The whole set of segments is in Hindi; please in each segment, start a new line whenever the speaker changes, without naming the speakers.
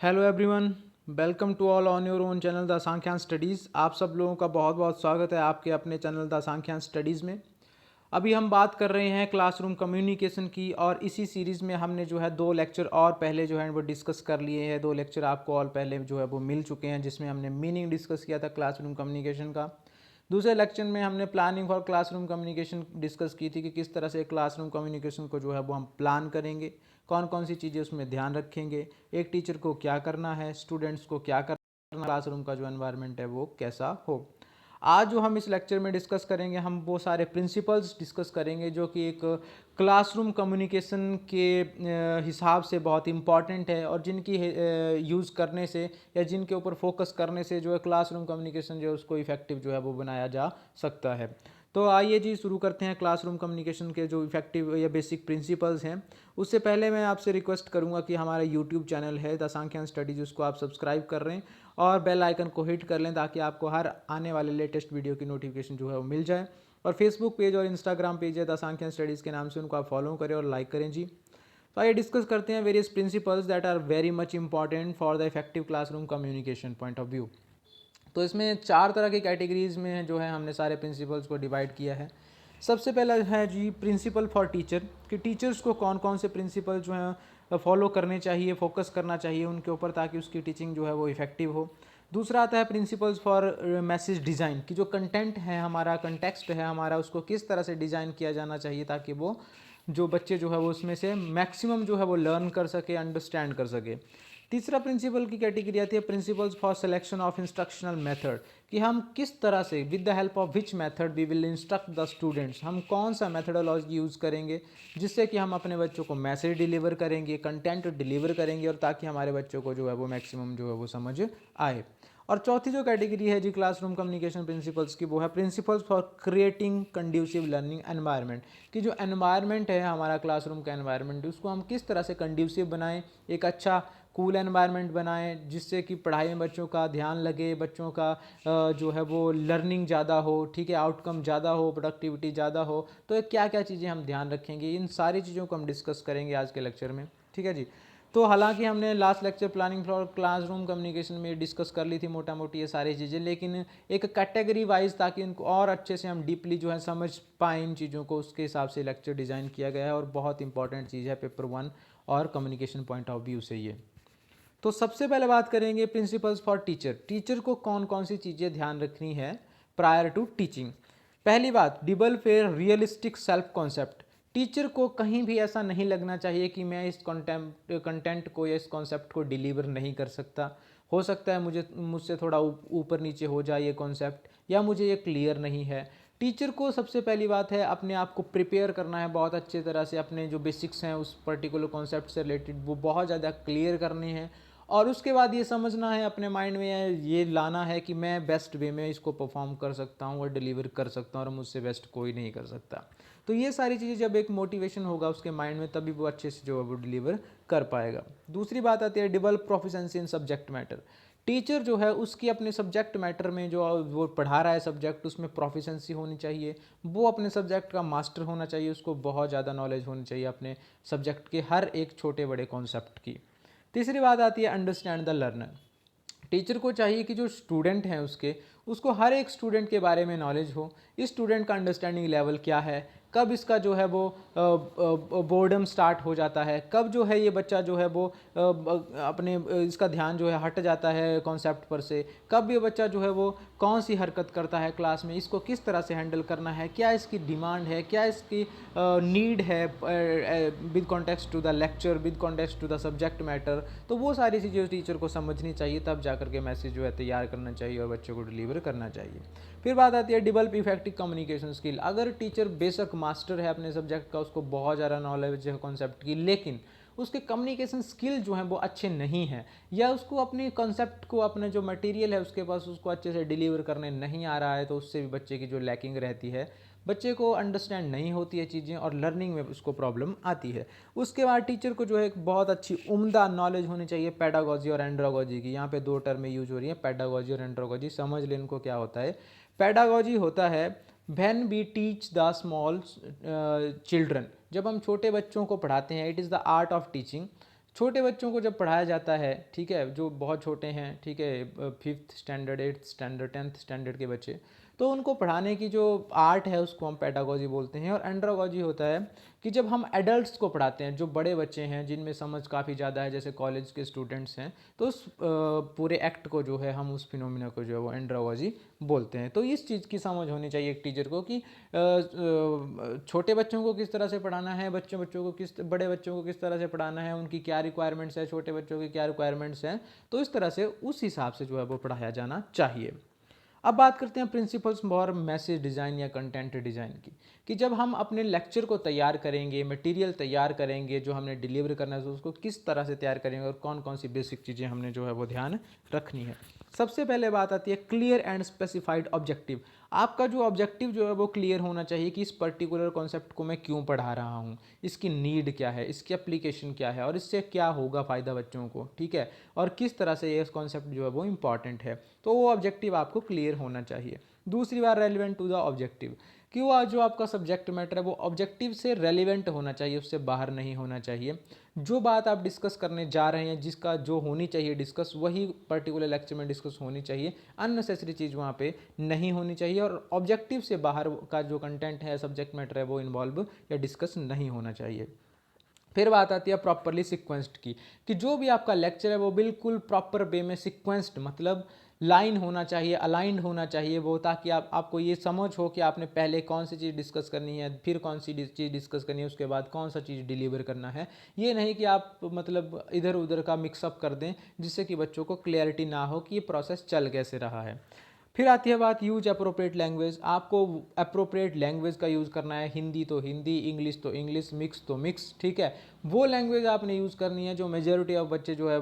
Hello everyone, welcome to all on your own channel the Sankhyan studies. आप सब लोगों का बहुत बहुत स्वागत है आपके अपने चैनल द सांख्यान स्टडीज़ में। अभी हम बात कर रहे हैं क्लासरूम कम्युनिकेशन की, और इसी सीरीज़ में हमने जो है 2 लेक्चर और पहले जो है वो डिस्कस कर लिए हैं। 2 लेक्चर आपको और पहले जो है वो मिल चुके हैं, जिसमें हमने मीनिंग डिस्कस किया था क्लासरूम कम्युनिकेशन का। दूसरे लेक्चर में हमने planning for classroom communication discuss की थी कि किस तरह से क्लासरूम कम्युनिकेशन को जो है वो हम प्लान करेंगे, कौन कौन सी चीज़ें उसमें ध्यान रखेंगे, एक टीचर को क्या करना है, स्टूडेंट्स को क्या करना, क्लासरूम का जो एनवायरनमेंट है वो कैसा हो। आज जो हम इस लेक्चर में डिस्कस करेंगे, हम वो सारे प्रिंसिपल्स डिस्कस करेंगे जो कि एक क्लासरूम कम्युनिकेशन के हिसाब से बहुत इंपॉर्टेंट है, और जिनकी यूज़ करने से या जिनके ऊपर फोकस करने से जो है क्लासरूम कम्युनिकेशन जो है उसको इफेक्टिव जो है वो बनाया जा सकता है। तो आइए जी शुरू करते हैं क्लासरूम कम्युनिकेशन के जो इफेक्टिव या बेसिक प्रिंसिपल्स हैं। उससे पहले मैं आपसे रिक्वेस्ट करूंगा कि हमारा यूट्यूब चैनल है द सांख्यान स्टडीज, उसको आप सब्सक्राइब कर रहे हैं और बेल आइकन को हिट कर लें, ताकि आपको हर आने वाले लेटेस्ट वीडियो की नोटिफिकेशन जो है वो मिल जाए। और फेसबुक पेज और इंस्टाग्राम पेज है द सांख्यान स्टडीज़ के नाम से, उनको आप फॉलो करें और लाइक करें जी। तो आइए डिस्कस करते हैं various principles that are very much important for the effective classroom communication point of view. तो इसमें 4 तरह की कैटेगरीज में जो है हमने सारे प्रिंसिपल्स को डिवाइड किया है। सबसे पहला है जी प्रिंसिपल फॉर टीचर, कि टीचर्स को कौन कौन से प्रिंसिपल जो हैं फॉलो करने चाहिए, फोकस करना चाहिए उनके ऊपर, ताकि उसकी टीचिंग जो है वो इफेक्टिव हो। दूसरा आता है प्रिंसिपल्स फॉर मैसेज डिज़ाइन, कि जो कंटेंट है हमारा, कंटेक्स्ट है हमारा, उसको किस तरह से डिज़ाइन किया जाना चाहिए ताकि वो जो बच्चे जो है वो उसमें से मैक्सिमम जो है वो लर्न कर सके, अंडरस्टैंड कर सके। तीसरा प्रिंसिपल की कैटेगरी आती है principles for selection of instructional method, कि हम किस तरह से, with the help of which method we will instruct the students, हम कौन सा मेथडोलॉजी यूज़ करेंगे जिससे कि हम अपने बच्चों को मैसेज डिलीवर करेंगे, कंटेंट डिलीवर करेंगे, और ताकि हमारे बच्चों को जो है वो मैक्सिमम जो है वो समझ आए। और चौथी जो कैटेगरी है जी क्लासरूम कम्युनिकेशन प्रिंसिपल्स की, वो है principles for creating conducive learning environment, कि जो एनवायरनमेंट है हमारा क्लासरूम का एनवायरनमेंट, उसको हम किस तरह से कंड्यूसिव बनाएं, एक अच्छा कूल एनवायरनमेंट बनाएं जिससे कि पढ़ाई में बच्चों का ध्यान लगे, बच्चों का जो है वो लर्निंग ज़्यादा हो, ठीक है, आउटकम ज़्यादा हो, प्रोडक्टिविटी ज़्यादा हो। तो क्या क्या चीज़ें हम ध्यान रखेंगे, इन सारी चीज़ों को हम डिस्कस करेंगे आज के लेक्चर में, ठीक है जी। तो हालांकि हमने last lecture planning for classroom communication में डिस्कस कर ली थी मोटा मोटी ये सारी चीज़ें, लेकिन एक कैटेगरी वाइज, ताकि इनको और अच्छे से हम डीपली जो है समझ पाएँ इन चीज़ों को, उसके हिसाब से लेक्चर डिज़ाइन किया गया है, और बहुत इंपॉर्टेंट चीज़ है पेपर 1 और कम्युनिकेशन पॉइंट ऑफ व्यू से ये। तो सबसे पहले बात करेंगे प्रिंसिपल्स फॉर टीचर, टीचर को कौन कौन सी चीज़ें ध्यान रखनी है प्रायर टू टीचिंग। पहली बात, develop realistic self concept, teacher को कहीं भी ऐसा नहीं लगना चाहिए कि मैं इस कंटेंट को या इस कॉन्सेप्ट को डिलीवर नहीं कर सकता, हो सकता है मुझसे थोड़ा ऊपर नीचे हो जाए ये कॉन्सेप्ट, या मुझे ये क्लियर नहीं है। टीचर को सबसे पहली बात है अपने आप को प्रिपेयर करना है बहुत अच्छे तरह से, अपने जो बेसिक्स हैं उस पर्टिकुलर कॉन्सेप्ट से रिलेटेड वो बहुत ज़्यादा क्लियर करने हैं, और उसके बाद ये समझना है अपने माइंड में, ये लाना है कि मैं बेस्ट वे में इसको परफॉर्म कर सकता हूँ और डिलीवर कर सकता हूँ, और मुझसे बेस्ट कोई नहीं कर सकता। तो ये सारी चीज़ें जब एक मोटिवेशन होगा उसके माइंड में, तभी वो अच्छे से जो है वो डिलीवर कर पाएगा। दूसरी बात आती है डेवलप प्रोफिशिएंसी इन सब्जेक्ट मैटर, टीचर जो है उसकी अपने सब्जेक्ट मैटर में जो वो पढ़ा रहा है सब्जेक्ट, उसमें प्रोफिशिएंसी होनी चाहिए, वो अपने सब्जेक्ट का मास्टर होना चाहिए, उसको बहुत ज़्यादा नॉलेज होनी चाहिए अपने सब्जेक्ट के हर एक छोटे बड़े कॉन्सेप्ट की। तीसरी बात आती है अंडरस्टैंड द लर्नर, टीचर को चाहिए कि जो स्टूडेंट हैं उसको हर एक स्टूडेंट के बारे में नॉलेज हो, इस स्टूडेंट का अंडरस्टैंडिंग लेवल क्या है, कब इसका जो है वो बोर्डम स्टार्ट हो जाता है, कब जो है ये बच्चा जो है वो अपने इसका ध्यान जो है हट जाता है कॉन्सेप्ट पर से, कब ये बच्चा जो है वो कौन सी हरकत करता है क्लास में, इसको किस तरह से हैंडल करना है, क्या इसकी डिमांड है, क्या इसकी नीड है with context to the lecture, with context to the subject matter. तो वो सारी चीज़ें टीचर को समझनी चाहिए, तब जाकर के मैसेज जो है तैयार करना चाहिए और बच्चों को डिलीवर करना चाहिए। फिर बात आती है डेवलप इफेक्टिव कम्युनिकेशन स्किल, अगर टीचर बेशक मास्टर है अपने सब्जेक्ट का, उसको बहुत ज़्यादा नॉलेज है कॉन्सेप्ट की, लेकिन उसके कम्युनिकेशन स्किल जो हैं वो अच्छे नहीं हैं, या उसको अपने कॉन्सेप्ट को, अपने जो मटेरियल है उसके पास, उसको अच्छे से डिलीवर करने नहीं आ रहा है, तो उससे भी बच्चे की जो लैकिंग रहती है, बच्चे को अंडरस्टैंड नहीं होती है चीज़ें और लर्निंग में उसको प्रॉब्लम आती है। उसके बाद टीचर को जो है एक बहुत अच्छी उम्दा नॉलेज होनी चाहिए पेडागोजी और एंड्रोगोजी की। यहाँ पे 2 टर्में यूज हो रही हैं, पेडागोजी और एंड्रोगोजी, समझ लें इनको क्या होता है। पेडागोजी होता है when we teach the small children, जब हम छोटे बच्चों को पढ़ाते हैं, it is the art of teaching छोटे बच्चों को जब पढ़ाया जाता है, ठीक है, जो बहुत छोटे हैं, ठीक है, 5th standard, 8th standard, 10th standard के बच्चे, तो उनको पढ़ाने की जो आर्ट है उसको हम पेडागोजी बोलते हैं। और एंड्रागोजी होता है कि जब हम एडल्ट्स को पढ़ाते हैं, जो बड़े बच्चे हैं जिनमें समझ काफ़ी ज़्यादा है, जैसे कॉलेज के स्टूडेंट्स हैं, तो उस पूरे एक्ट को जो है हम उस फिनोमिना को जो है वो एंड्रागोजी बोलते हैं। तो इस चीज़ की समझ होनी चाहिए एक टीचर को कि छोटे बच्चों को किस तरह से पढ़ाना है, बच्चों को बड़े बच्चों को किस तरह से पढ़ाना है, उनकी क्या रिक्वायरमेंट्स है, छोटे बच्चों की क्या रिक्वायरमेंट्स हैं, तो इस तरह से उस हिसाब से जो है वो पढ़ाया जाना चाहिए। अब बात करते हैं प्रिंसिपल्स फॉर मैसेज डिज़ाइन या कंटेंट डिज़ाइन की, कि जब हम अपने लेक्चर को तैयार करेंगे, मटेरियल तैयार करेंगे, जो हमने डिलीवर करना है तो उसको किस तरह से तैयार करेंगे और कौन कौन सी बेसिक चीज़ें हमने जो है वो ध्यान रखनी है। सबसे पहले बात आती है क्लियर एंड स्पेसिफाइड ऑब्जेक्टिव। आपका जो ऑब्जेक्टिव जो है वो क्लियर होना चाहिए कि इस पर्टिकुलर कॉन्सेप्ट को मैं क्यों पढ़ा रहा हूँ, इसकी नीड क्या है, इसकी एप्लीकेशन क्या है और इससे क्या होगा फ़ायदा बच्चों को, ठीक है, और किस तरह से ये कॉन्सेप्ट जो है वो इंपॉर्टेंट है। तो वो ऑब्जेक्टिव आपको क्लियर होना चाहिए। दूसरी बार रेलिवेंट टू द ऑब्जेक्टिव, कि वो जो आपका सब्जेक्ट मैटर है वो ऑब्जेक्टिव से रेलिवेंट होना चाहिए, उससे बाहर नहीं होना चाहिए। जो बात आप डिस्कस करने जा रहे हैं, जिसका जो होनी चाहिए डिस्कस, वही पर्टिकुलर लेक्चर में डिस्कस होनी चाहिए, अननेसेसरी चीज़ वहाँ पे नहीं होनी चाहिए, और ऑब्जेक्टिव से बाहर का जो कंटेंट है, सब्जेक्ट मैटर है, वो इन्वॉल्व या डिस्कस नहीं होना चाहिए। फिर बात आती है प्रॉपरली सिक्वेंस्ड की, कि जो भी आपका लेक्चर है वो बिल्कुल प्रॉपर वे में सिक्वेंस्ड, मतलब लाइन होना चाहिए, अलाइंड होना चाहिए वो, ताकि आपको ये समझ हो कि आपने पहले कौन सी चीज़ डिस्कस करनी है, फिर कौन सी चीज़ डिस्कस करनी है, उसके बाद कौन सा चीज़ डिलीवर करना है। ये नहीं कि आप मतलब इधर उधर का मिक्सअप कर दें, जिससे कि बच्चों को क्लियरिटी ना हो कि ये प्रोसेस चल कैसे रहा है। फिर आती है बात यूज अप्रोप्रिएट लैंग्वेज। आपको अप्रोप्रिएट लैंग्वेज का यूज़ करना है, हिंदी तो हिंदी, इंग्लिश तो इंग्लिश, मिक्स तो मिक्स, ठीक है। वो लैंग्वेज आपने यूज़ करनी है जो मेजॉरिटी ऑफ बच्चे जो है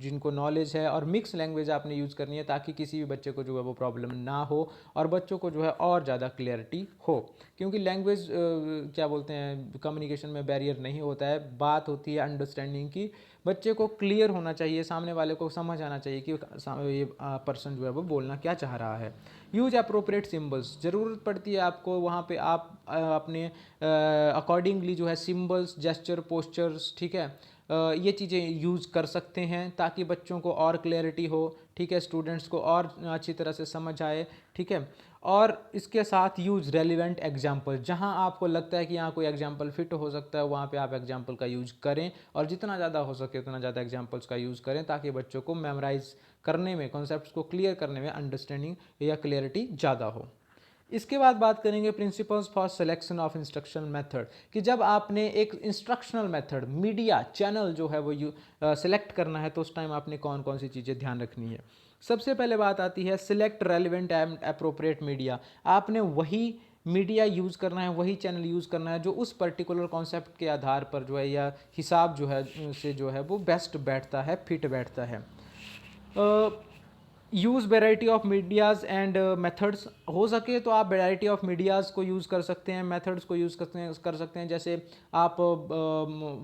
जिनको नॉलेज है, और मिक्स लैंग्वेज आपने यूज़ करनी है ताकि किसी भी बच्चे को जो है वो प्रॉब्लम ना हो और बच्चों को जो है और ज़्यादा क्लियरिटी हो। क्योंकि लैंग्वेज क्या बोलते हैं, कम्युनिकेशन में बैरियर नहीं होता है, बात होती है अंडरस्टैंडिंग की। बच्चे को क्लियर होना चाहिए, सामने वाले को समझ आना चाहिए कि ये पर्सन जो है वो बोलना क्या चाह रहा है। यूज अप्रोप्रिएट सिंबल्स, ज़रूरत पड़ती है आपको वहाँ पे, आप अपने अकॉर्डिंगली जो है सिंबल्स, जेस्चर, पोस्चर्स, ठीक है, ये चीज़ें यूज़ कर सकते हैं ताकि बच्चों को और क्लैरिटी हो, ठीक है, स्टूडेंट्स को और अच्छी तरह से समझ आए, ठीक है। और इसके साथ यूज़ रेलिवेंट एग्जाम्पल, जहाँ आपको लगता है कि यहाँ कोई एग्जाम्पल फिट हो सकता है वहाँ पे आप एग्जाम्पल का यूज़ करें, और जितना ज़्यादा हो सके उतना ज़्यादा एग्जाम्पल्स का यूज़ करें ताकि बच्चों को मेमोराइज करने में, कॉन्सेप्ट्स को क्लियर करने में अंडरस्टैंडिंग या क्लियरिटी ज़्यादा हो। इसके बाद बात करेंगे principles for selection of instructional method, कि जब आपने एक इंस्ट्रक्शनल मेथड, मीडिया चैनल जो है वो सिलेक्ट करना है तो उस टाइम आपने कौन कौन सी चीज़ें ध्यान रखनी है। सबसे पहले बात आती है select relevant and appropriate media. आपने वही मीडिया यूज़ करना है, वही चैनल यूज़ करना है जो उस पर्टिकुलर कॉन्सेप्ट के आधार पर जो है या हिसाब जो है से जो है वो बेस्ट बैठता है, फिट बैठता है। Use variety of medias and methods, हो सके तो आप वेराइटी ऑफ मीडियाज़ को यूज़ कर सकते हैं, मेथड्स को यूज़ कर सकते हैं। जैसे आप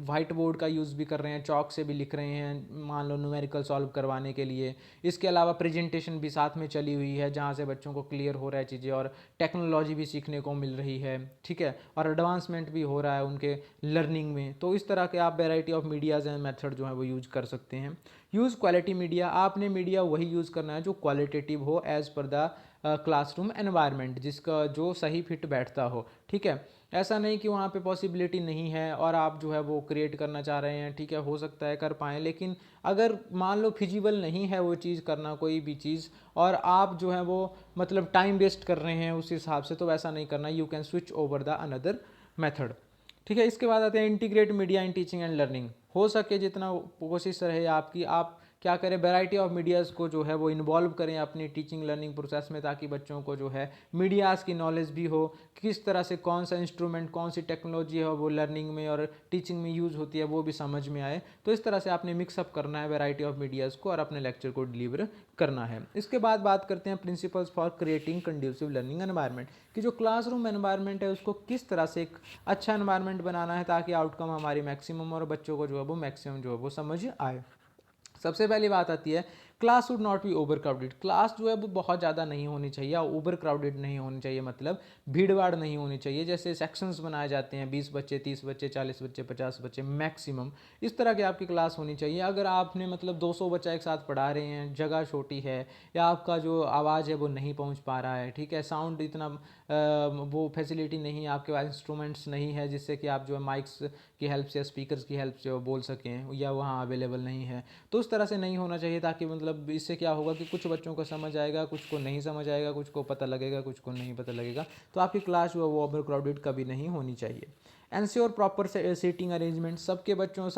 वाइट बोर्ड का यूज़ भी कर रहे हैं, चॉक से भी लिख रहे हैं, मान लो न्यूमेरिकल सॉल्व करवाने के लिए। इसके अलावा प्रेजेंटेशन भी साथ में चली हुई है जहाँ से बच्चों को क्लियर हो रहा है चीज़ें, और टेक्नोलॉजी भी सीखने को मिल रही है, ठीक है, और एडवांसमेंट भी हो रहा है उनके लर्निंग में। तो इस तरह के आप variety of medias and method जो है वो यूज़ कर सकते हैं। यूज़ क्वालिटी मीडिया, आपने मीडिया वही यूज़ करना है जो क्वालिटेटिव हो as per the classroom environment, जिसका जो सही फिट बैठता हो, ठीक है। ऐसा नहीं कि वहाँ पे पॉसिबिलिटी नहीं है और आप जो है वो क्रिएट करना चाह रहे हैं, ठीक है, हो सकता है कर पाएँ, लेकिन अगर मान लो फिजिबल नहीं है वो चीज़ करना, कोई भी चीज़, और आप जो है वो मतलब टाइम वेस्ट कर रहे हैं उस हिसाब से, तो वैसा नहीं करना। You can switch over the another method, ठीक है। इसके बाद आते हैं integrate media in teaching and learning. हो सके जितना कोशिश रहे आपकी, आप क्या करें, वैरायटी ऑफ मीडियाज़ को जो है वो इन्वॉल्व करें अपनी टीचिंग लर्निंग प्रोसेस में, ताकि बच्चों को जो है मीडियाज़ की नॉलेज भी हो, किस तरह से कौन सा इंस्ट्रूमेंट, कौन सी टेक्नोलॉजी है वो लर्निंग में और टीचिंग में यूज़ होती है वो भी समझ में आए। तो इस तरह से आपने मिक्सअप करना है वैरायटी ऑफ मीडियाज़ को और अपने लेक्चर को डिलीवर करना है। इसके बाद बात करते हैं principles for creating conducive learning environment, कि जो क्लासरूम एनवायरनमेंट है उसको किस तरह से एक अच्छा एनवायरनमेंट बनाना है ताकि आउटकम हमारी मैक्सिमम और बच्चों को जो है वो मैक्सिमम जो है वो समझ आए। सबसे पहली बात आती है class would not be over crowded, class जो है वो बहुत ज़्यादा नहीं होनी चाहिए, ओवर क्राउडेड नहीं होनी चाहिए, मतलब भीड़ भाड़ नहीं होनी चाहिए। जैसे सेक्शंस बनाए जाते हैं 20 बच्चे, 30 बच्चे, 40 बच्चे, 50 बच्चे मैक्सिमम, इस तरह की आपकी क्लास होनी चाहिए। अगर आपने मतलब 200 बच्चा एक साथ पढ़ा रहे हैं, जगह छोटी है या आपका जो आवाज़ है वो नहीं पहुंच पा रहा है, ठीक है, साउंड इतना वो फैसिलिटी नहीं है, आपके पास इंस्ट्रूमेंट्स नहीं है जिससे कि आप जो है माइक्स की हेल्प से, स्पीकर्स की हेल्प से वो बोल सकें, या वहाँ अवेलेबल नहीं है, तो उस तरह से नहीं होना चाहिए। ताकि मतलब इससे क्या होगा कि कुछ बच्चों को समझ आएगा, कुछ को नहीं समझ आएगा, कुछ को पता लगेगा, कुछ को नहीं पता लगेगा। तो आपकी क्लास जो है वो ओवर क्राउडेड कभी नहीं होनी चाहिए। एंश्योर प्रॉपर सीटिंग अरेंजमेंट, सब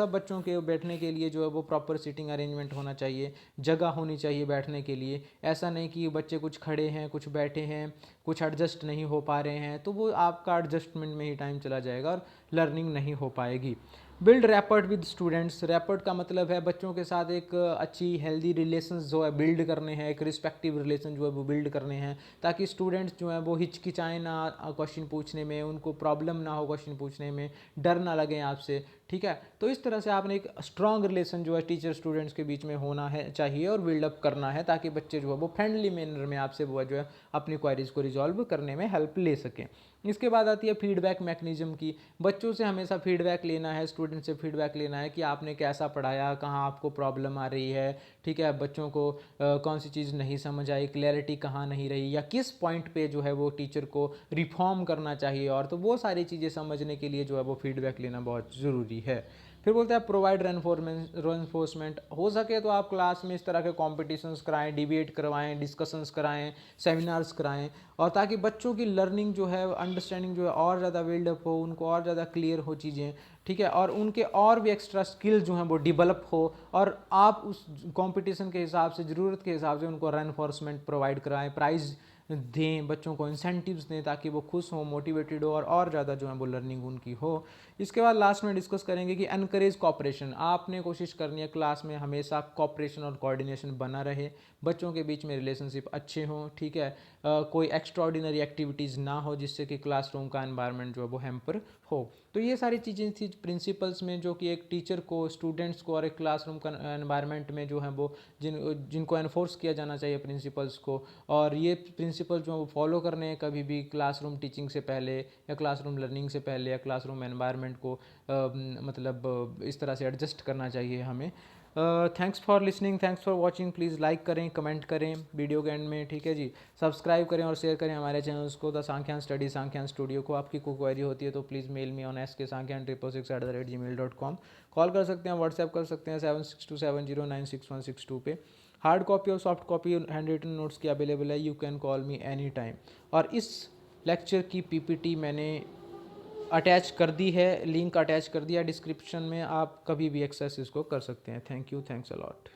बच्चों के बैठने के लिए जो है वो प्रॉपर सीटिंग अरेंजमेंट होना चाहिए, जगह होनी चाहिए बैठने के लिए। ऐसा नहीं कि बच्चे कुछ खड़े हैं, कुछ बैठे हैं, कुछ एडजस्ट नहीं हो पा रहे हैं, तो वो आपका एडजस्टमेंट में ही टाइम चला जाएगा और लर्निंग नहीं हो पाएगी। Build rapport with students, rapport का मतलब है बच्चों के साथ एक अच्छी हेल्दी रिलेशंस जो है बिल्ड करने हैं, एक रिस्पेक्टिव रिलेशन जो है वो बिल्ड करने हैं, ताकि स्टूडेंट्स जो है वो हिचकिचाएं ना क्वेश्चन पूछने में, उनको प्रॉब्लम ना हो क्वेश्चन पूछने में, डर ना लगे आपसे, ठीक है। तो इस तरह से आपने एक स्ट्रॉन्ग रिलेशन जो है टीचर स्टूडेंट्स के बीच में होना है चाहिए और बिल्डअप करना है, ताकि बच्चे जो है वो फ्रेंडली मैनर में आपसे वो जो है अपनी क्वारीज को रिजॉल्व करने में हेल्प ले सकें। इसके बाद आती है फीडबैक मैकेनिज्म की। बच्चों से हमेशा फीडबैक लेना है, स्टूडेंट से फीडबैक लेना है कि आपने कैसा पढ़ाया, कहाँ आपको प्रॉब्लम आ रही है, ठीक है, बच्चों को कौन सी चीज़ नहीं समझ आई, क्लैरिटी कहाँ नहीं रही, या किस पॉइंट पे जो है वो टीचर को रिफॉर्म करना चाहिए, और तो वो सारी चीज़ें समझने के लिए जो है वो फीडबैक लेना बहुत ज़रूरी है। फिर बोलते हैं प्रोवाइड रेनफोर्समेंट, हो सके तो आप क्लास में इस तरह के कॉम्पिटिशन्स कराएं, डिबेट करवाएं, डिस्कशंस कराएं, सेमिनार्स कराएं, और ताकि बच्चों की लर्निंग जो है, अंडरस्टैंडिंग जो है और ज़्यादा बिल्डअप हो, उनको और ज़्यादा क्लियर हो चीज़ें, ठीक है, और उनके और भी एक्स्ट्रा स्किल जो हैं वो डेवलप हो, और आप उस कंपटीशन के हिसाब से, ज़रूरत के हिसाब से उनको रेनफोर्समेंट प्रोवाइड कराएं, प्राइज़ दें, बच्चों को इंसेंटिव्स दें, ताकि वो खुश हों, मोटिवेटेड हो, और ज़्यादा जो है वो लर्निंग उनकी हो। इसके बाद लास्ट में डिस्कस करेंगे कि एनकरेज कॉपरेशन, आपने कोशिश करनी है क्लास में हमेशा कॉपरेशन और कोऑर्डिनेशन बना रहे, बच्चों के बीच में रिलेशनशिप अच्छे हों, ठीक है, कोई एक्स्ट्राऑर्डिनरी एक्टिविटीज़ ना हो जिससे कि क्लासरूम का एनवायरनमेंट जो है वो हैम्पर हो। तो ये सारी चीज़ें थी प्रिंसिपल्स में, जो कि एक टीचर को, स्टूडेंट्स को और एक क्लासरूम का एनवायरनमेंट में जो है वो जिनको एनफोर्स किया जाना चाहिए प्रिंसिपल्स को, और ये प्रिंसिपल जो है वो फॉलो करने हैं कभी भी क्लासरूम टीचिंग से पहले, या क्लासरूम लर्निंग से पहले, या क्लासरूम एनवायरनमेंट को मतलब इस तरह से एडजस्ट करना चाहिए हमें। Thanks for listening, thanks for watching. Please like करें, कमेंट करें वीडियो के एंड में, ठीक है जी, सब्सक्राइब करें और शेयर करें हमारे चैनल्स को, the Sankhyan study, Sankhyan studio को। आपकी कोई क्वेरी होती है तो please mail me on sk sankhyan666@gmail.com, call कर सकते हैं, व्हाट्सएप कर सकते हैं 7627096162 पे। हार्ड कॉपी और soft copy hand written notes की अवेलेबल है, you can call me any time. और इस लेक्चर की पीपीटी मैंने अटैच कर दी है, लिंक अटैच कर दिया डिस्क्रिप्शन में, आप कभी भी एक्सेस इसको कर सकते हैं। Thank you, thanks a lot.